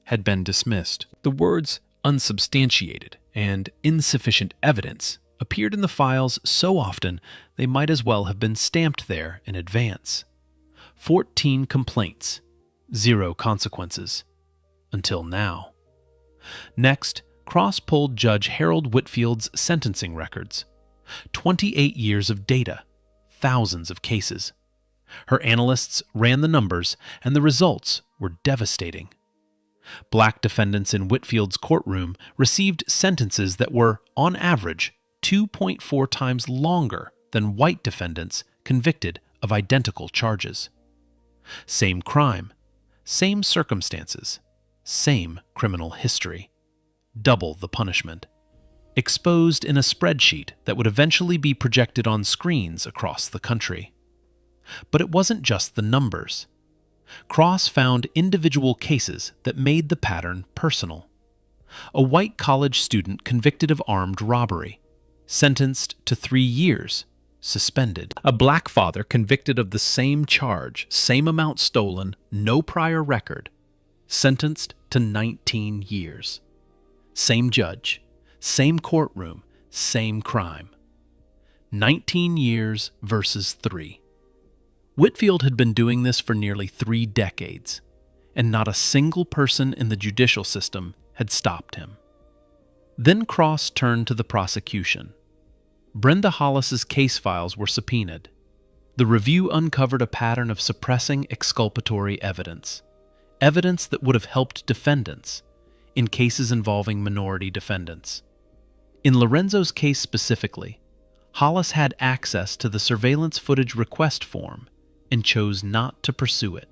had been dismissed. The words unsubstantiated and insufficient evidence appeared in the files so often they might as well have been stamped there in advance. 14 complaints, 0 consequences. Until now. Next, Cross pulled Judge Harold Whitfield's sentencing records. 28 years of data, thousands of cases. Her analysts ran the numbers, and the results were devastating. Black defendants in Whitfield's courtroom received sentences that were, on average, 2.4 times longer than white defendants convicted of identical charges. Same crime, same circumstances, same criminal history. Double the punishment. Exposed in a spreadsheet that would eventually be projected on screens across the country. But it wasn't just the numbers. Cross found individual cases that made the pattern personal. A white college student convicted of armed robbery, sentenced to 3 years, suspended. A black father convicted of the same charge, same amount stolen, no prior record, sentenced to 19 years. Same judge, same courtroom, same crime. 19 years versus 3. Whitfield had been doing this for nearly 3 decades, and not a single person in the judicial system had stopped him. Then Cross turned to the prosecution. Brenda Hollis's case files were subpoenaed. The review uncovered a pattern of suppressing exculpatory evidence, evidence that would have helped defendants in cases involving minority defendants. In Lorenzo's case specifically, Hollis had access to the surveillance footage request form and chose not to pursue it.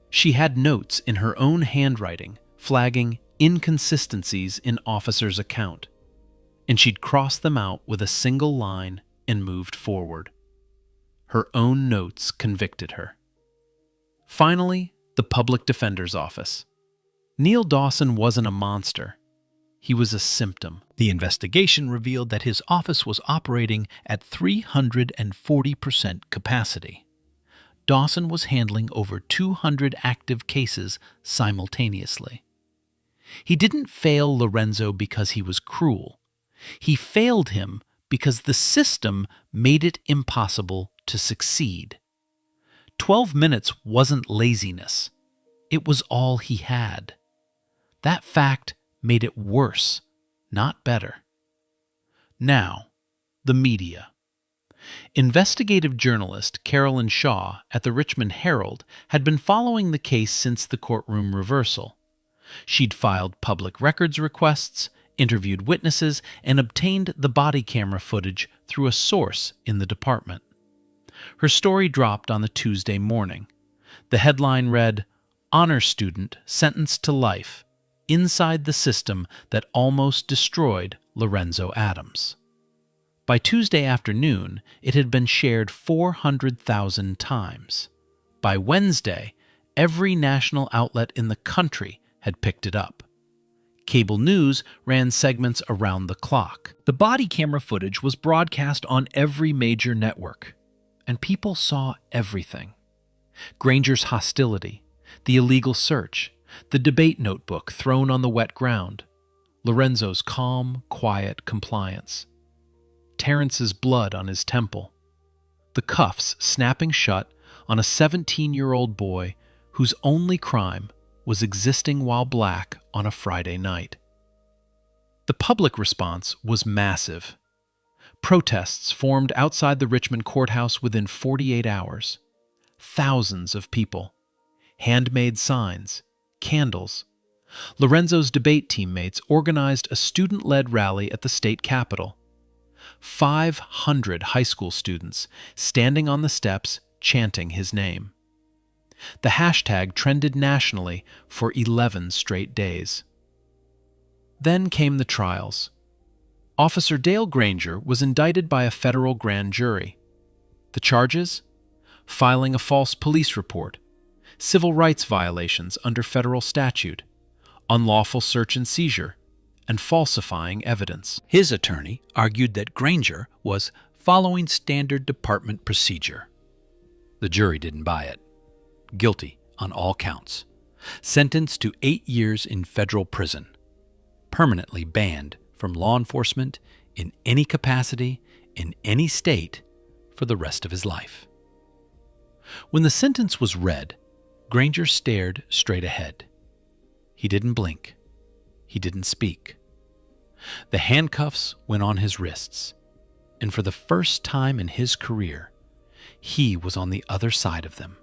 She had notes in her own handwriting flagging inconsistencies in officers' account, and she'd crossed them out with a single line and moved forward. Her own notes convicted her. Finally, the public defender's office. Neil Dawson wasn't a monster. He was a symptom. The investigation revealed that his office was operating at 340% capacity. Dawson was handling over 200 active cases simultaneously. He didn't fail Lorenzo because he was cruel. He failed him because the system made it impossible to succeed. 12 minutes wasn't laziness. It was all he had. That fact made it worse, not better. Now, the media. Investigative journalist Carolyn Shaw at the Richmond Herald had been following the case since the courtroom reversal. She'd filed public records requests, interviewed witnesses, and obtained the body camera footage through a source in the department. Her story dropped on the Tuesday morning. The headline read, "Honor Student Sentenced to Life, Inside the System That Almost Destroyed Lorenzo Adams. By Tuesday afternoon, it had been shared 400,000 times. By Wednesday, every national outlet in the country had picked it up. Cable news ran segments around the clock. The body camera footage was broadcast on every major network, and people saw everything. Granger's hostility, the illegal search, the debate notebook thrown on the wet ground, Lorenzo's calm, quiet compliance, Terrence's blood on his temple, the cuffs snapping shut on a 17-year-old boy whose only crime was existing while black on a Friday night. The public response was massive. Protests formed outside the Richmond courthouse within 48 hours. Thousands of people. Handmade signs, candles. Lorenzo's debate teammates organized a student-led rally at the state capitol. 500 high school students standing on the steps chanting his name. The hashtag trended nationally for 11 straight days. Then came the trials. Officer Dale Granger was indicted by a federal grand jury. The charges? Filing a false police report, civil rights violations under federal statute, unlawful search and seizure, and falsifying evidence. His attorney argued that Granger was following standard department procedure. The jury didn't buy it. Guilty on all counts. Sentenced to 8 years in federal prison. Permanently banned from law enforcement in any capacity, in any state, for the rest of his life. When the sentence was read, Granger stared straight ahead. He didn't blink. He didn't speak. The handcuffs went on his wrists, and for the first time in his career, he was on the other side of them.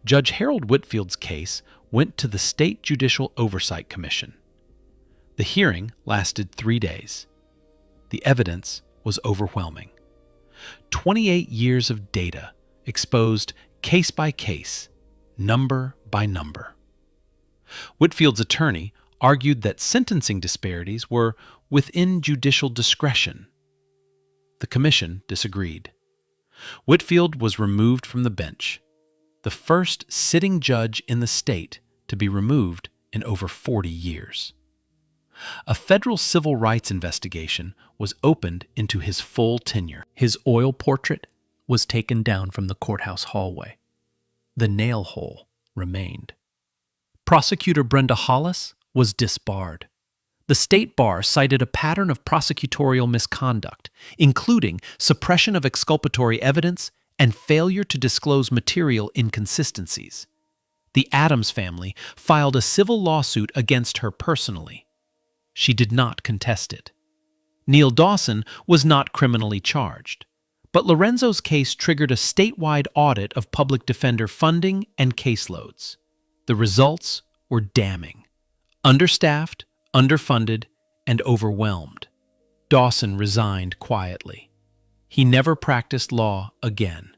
Judge Harold Whitfield's case went to the State Judicial Oversight Commission. The hearing lasted 3 days. The evidence was overwhelming. 28 years of data exposed case by case, number by number. Whitfield's attorney argued that sentencing disparities were within judicial discretion. The commission disagreed. Whitfield was removed from the bench, the first sitting judge in the state to be removed in over 40 years. A federal civil rights investigation was opened into his full tenure. His oil portrait was taken down from the courthouse hallway. The nail hole remained. Prosecutor Brenda Hollis was disbarred. The state bar cited a pattern of prosecutorial misconduct, including suppression of exculpatory evidence and failure to disclose material inconsistencies. The Adams family filed a civil lawsuit against her personally. She did not contest it. Neil Dawson was not criminally charged, but Lorenzo's case triggered a statewide audit of public defender funding and caseloads. The results were damning. Understaffed, underfunded, and overwhelmed. Dawson resigned quietly. He never practiced law again.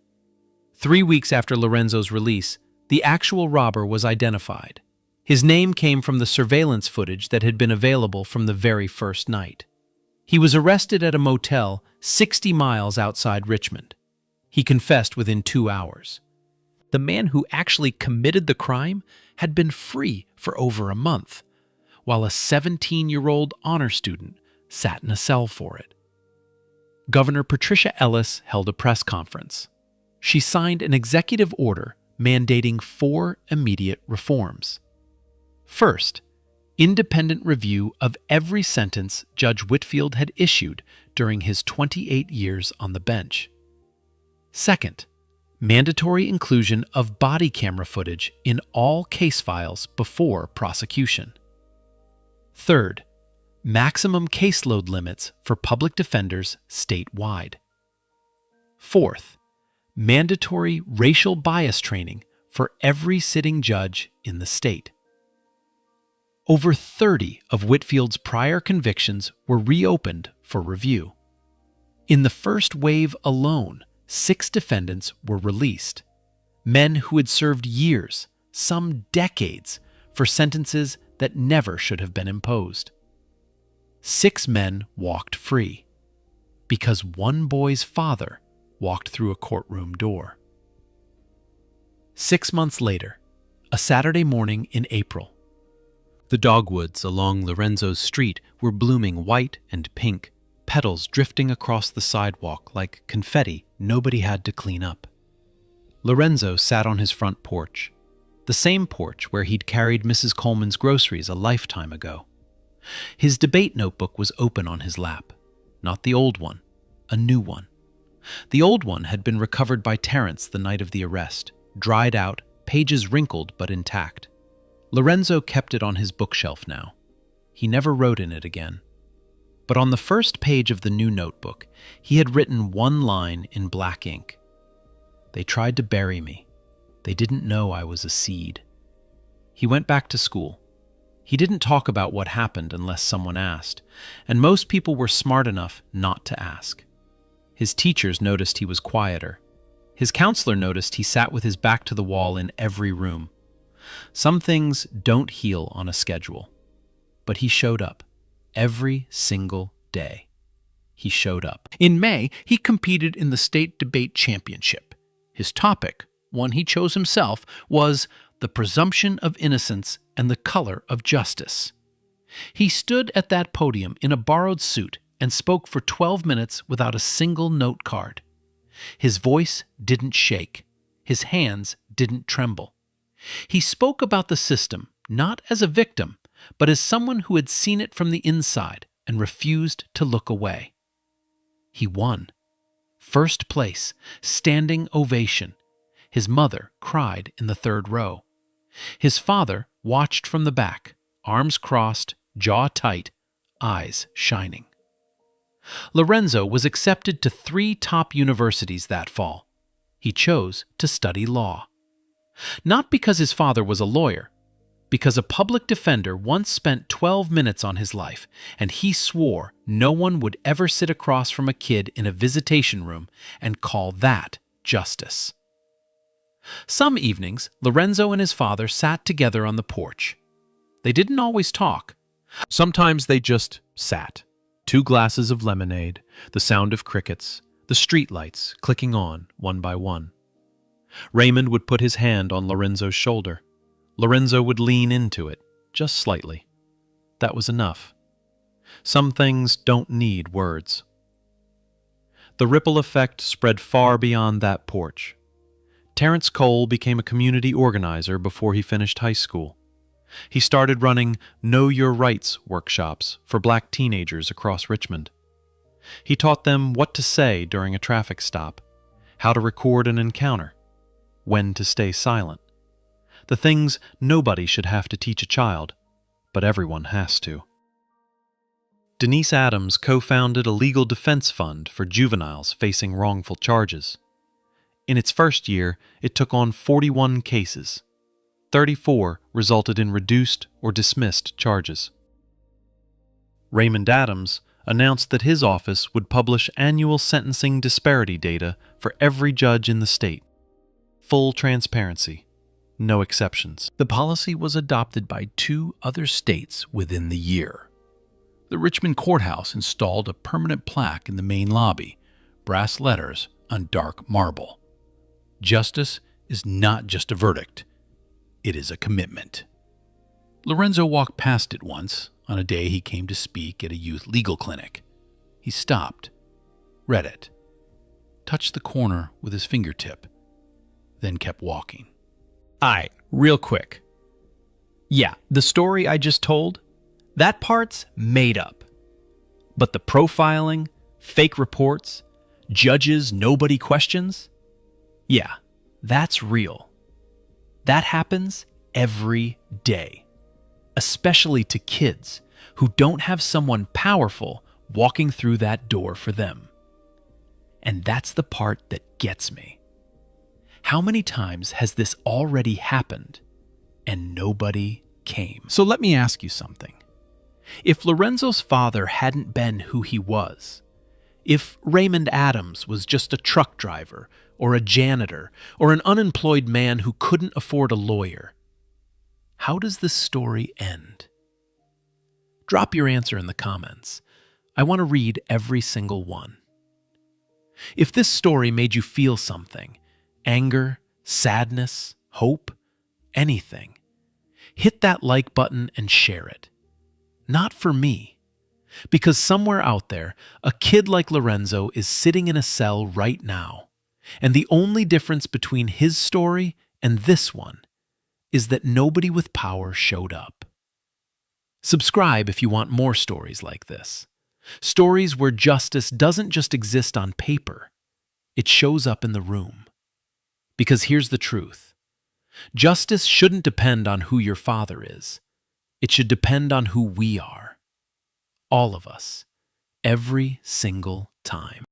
3 weeks after Lorenzo's release, the actual robber was identified. His name came from the surveillance footage that had been available from the very first night. He was arrested at a motel 60 miles outside Richmond. He confessed within 2 hours. The man who actually committed the crime had been free for over a month, while a 17-year-old honor student sat in a cell for it. Governor Patricia Ellis held a press conference. She signed an executive order mandating 4 immediate reforms. First, independent review of every sentence Judge Whitfield had issued during his 28 years on the bench. Second, mandatory inclusion of body camera footage in all case files before prosecution. Third, maximum caseload limits for public defenders statewide. Fourth, mandatory racial bias training for every sitting judge in the state. Over 30 of Whitfield's prior convictions were reopened for review. In the first wave alone, 6 defendants were released, men who had served years, some decades, for sentences that never should have been imposed. 6 men walked free because one boy's father walked through a courtroom door. 6 months later, a Saturday morning in April, the dogwoods along Lorenzo's street were blooming white and pink, petals drifting across the sidewalk like confetti nobody had to clean up. Lorenzo sat on his front porch, the same porch where he'd carried Mrs. Coleman's groceries a lifetime ago. His debate notebook was open on his lap. Not the old one, a new one. The old one had been recovered by Terence the night of the arrest, dried out, pages wrinkled but intact. Lorenzo kept it on his bookshelf now. He never wrote in it again. But on the first page of the new notebook, he had written one line in black ink. They tried to bury me. They didn't know I was a seed. He went back to school. He didn't talk about what happened unless someone asked, and most people were smart enough not to ask. His teachers noticed he was quieter. His counselor noticed he sat with his back to the wall in every room. Some things don't heal on a schedule. But he showed up. Every single day. He showed up. In May, he competed in the state debate championship. His topic, one he chose himself, was the presumption of innocence and the color of justice. He stood at that podium in a borrowed suit and spoke for 12 minutes without a single note card. His voice didn't shake. His hands didn't tremble. He spoke about the system, not as a victim, but as someone who had seen it from the inside and refused to look away. He won. First place, standing ovation. His mother cried in the third row. His father watched from the back, arms crossed, jaw tight, eyes shining. Lorenzo was accepted to 3 top universities that fall. He chose to study law. Not because his father was a lawyer, because a public defender once spent 12 minutes on his life, and he swore no one would ever sit across from a kid in a visitation room and call that justice. Some evenings, Lorenzo and his father sat together on the porch. They didn't always talk. Sometimes they just sat. 2 glasses of lemonade, the sound of crickets, the streetlights clicking on one by one. Raymond would put his hand on Lorenzo's shoulder. Lorenzo would lean into it, just slightly. That was enough. Some things don't need words. The ripple effect spread far beyond that porch. Terence Cole became a community organizer before he finished high school. He started running Know Your Rights workshops for black teenagers across Richmond. He taught them what to say during a traffic stop, how to record an encounter, when to stay silent. The things nobody should have to teach a child, but everyone has to. Denise Adams co-founded a legal defense fund for juveniles facing wrongful charges. In its first year, it took on 41 cases. 34 resulted in reduced or dismissed charges. Raymond Adams announced that his office would publish annual sentencing disparity data for every judge in the state. Full transparency, no exceptions. The policy was adopted by 2 other states within the year. The Richmond courthouse installed a permanent plaque in the main lobby, brass letters on dark marble. Justice is not just a verdict, it is a commitment. Lorenzo walked past it once on a day he came to speak at a youth legal clinic. He stopped, read it, touched the corner with his fingertip, then kept walking. Aight, real quick. Yeah, the story I just told, that part's made up. But the profiling, fake reports, judges nobody questions, yeah, that's real. That happens every day, especially to kids who don't have someone powerful walking through that door for them. And that's the part that gets me. How many times has this already happened and nobody came? So let me ask you something. If Lorenzo's father hadn't been who he was, if Raymond Adams was just a truck driver or a janitor or an unemployed man who couldn't afford a lawyer, how does this story end? Drop your answer in the comments. I want to read every single one. If this story made you feel something, anger, sadness, hope, anything, hit that like button and share it. Not for me, because somewhere out there, a kid like Lorenzo is sitting in a cell right now, and the only difference between his story and this one is that nobody with power showed up. Subscribe if you want more stories like this. Stories where justice doesn't just exist on paper, it shows up in the room. Because here's the truth. Justice shouldn't depend on who your father is. It should depend on who we are. All of us. Every single time.